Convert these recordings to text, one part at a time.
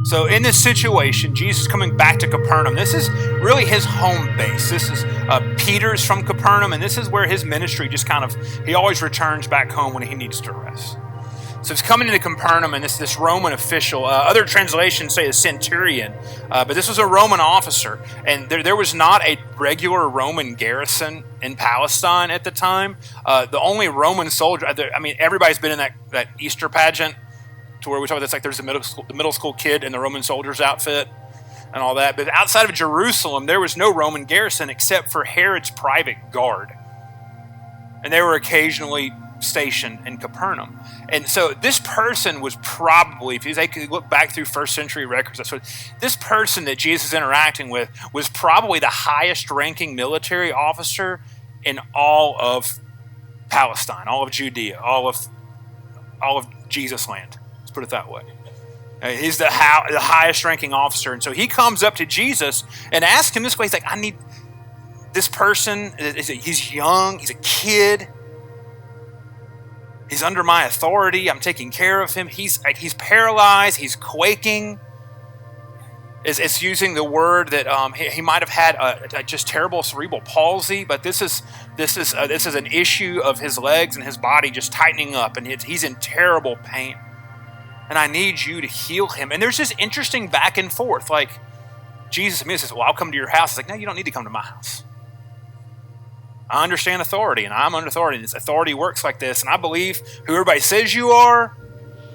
So in this situation, Jesus is coming back to Capernaum. This is really his home base. This is Peter's from Capernaum, and this is where his ministry just he always returns back home when he needs to rest. So he's coming into Capernaum, and this Roman official, other translations say a centurion, but this was a Roman officer, and there was not a regular Roman garrison in Palestine at the time. The only Roman soldier, everybody's been in that Easter pageant, to where we talk about this, like there's the middle school kid in the Roman soldier's outfit and all that. But outside of Jerusalem, there was no Roman garrison except for Herod's private guard. And they were occasionally stationed in Capernaum. And so this person was probably, if they could look back through first century records, this person that Jesus is interacting with was probably the highest ranking military officer in all of Palestine, all of Judea, all of Jesus land. Put it that way. He's the highest ranking officer. And so he comes up to Jesus and asks him this way. He's like, I need this person. He's young. He's a kid. He's under my authority. I'm taking care of him. He's paralyzed. He's quaking. It's using the word that he might have had a just terrible cerebral palsy, but this is an issue of his legs and his body just tightening up, and he's in terrible pain. And I need you to heal him. And there's this interesting back and forth. Like, Jesus says, well, I'll come to your house. It's like, no, you don't need to come to my house. I understand authority, and I'm under authority. This authority works like this, and I believe who everybody says you are.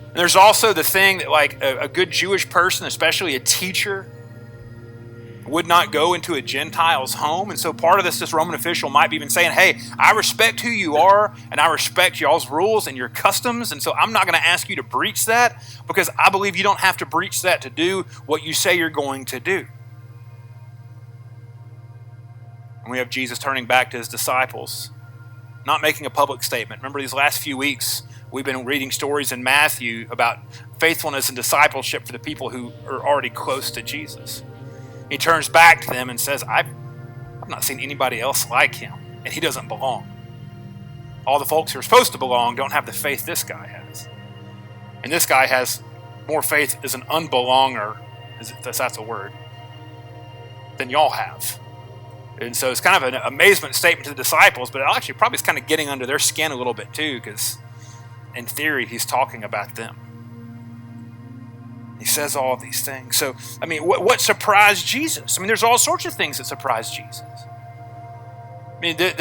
And there's also the thing that, like, a good Jewish person, especially a teacher, would not go into a Gentile's home. And so part of this Roman official might be even saying, hey, I respect who you are, and I respect y'all's rules and your customs, and so I'm not going to ask you to breach that, because I believe you don't have to breach that to do what you say you're going to do. And we have Jesus turning back to his disciples, not making a public statement. Remember, these last few weeks, we've been reading stories in Matthew about faithfulness and discipleship for the people who are already close to Jesus. He turns back to them and says, I've not seen anybody else like him, and he doesn't belong. All the folks who are supposed to belong don't have the faith this guy has. And this guy has more faith as an unbelonger, if that's a word, than y'all have. And so it's kind of an amazement statement to the disciples, but it actually probably is kind of getting under their skin a little bit too, because in theory, he's talking about them. He says all of these things. So, what surprised Jesus? There's all sorts of things that surprised Jesus.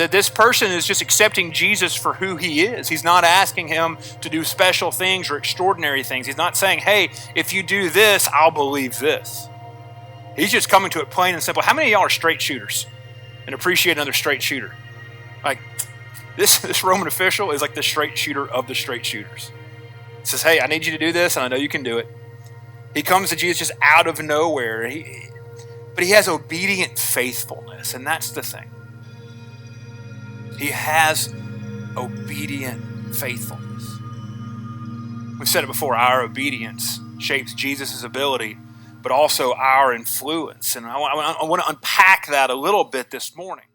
This person is just accepting Jesus for who he is. He's not asking him to do special things or extraordinary things. He's not saying, hey, if you do this, I'll believe this. He's just coming to it plain and simple. How many of y'all are straight shooters and appreciate another straight shooter? Like, this Roman official is like the straight shooter of the straight shooters. He says, hey, I need you to do this, and I know you can do it. He comes to Jesus just out of nowhere. But he has obedient faithfulness, and that's the thing. He has obedient faithfulness. We've said it before, our obedience shapes Jesus' ability, but also our influence. And I want to unpack that a little bit this morning.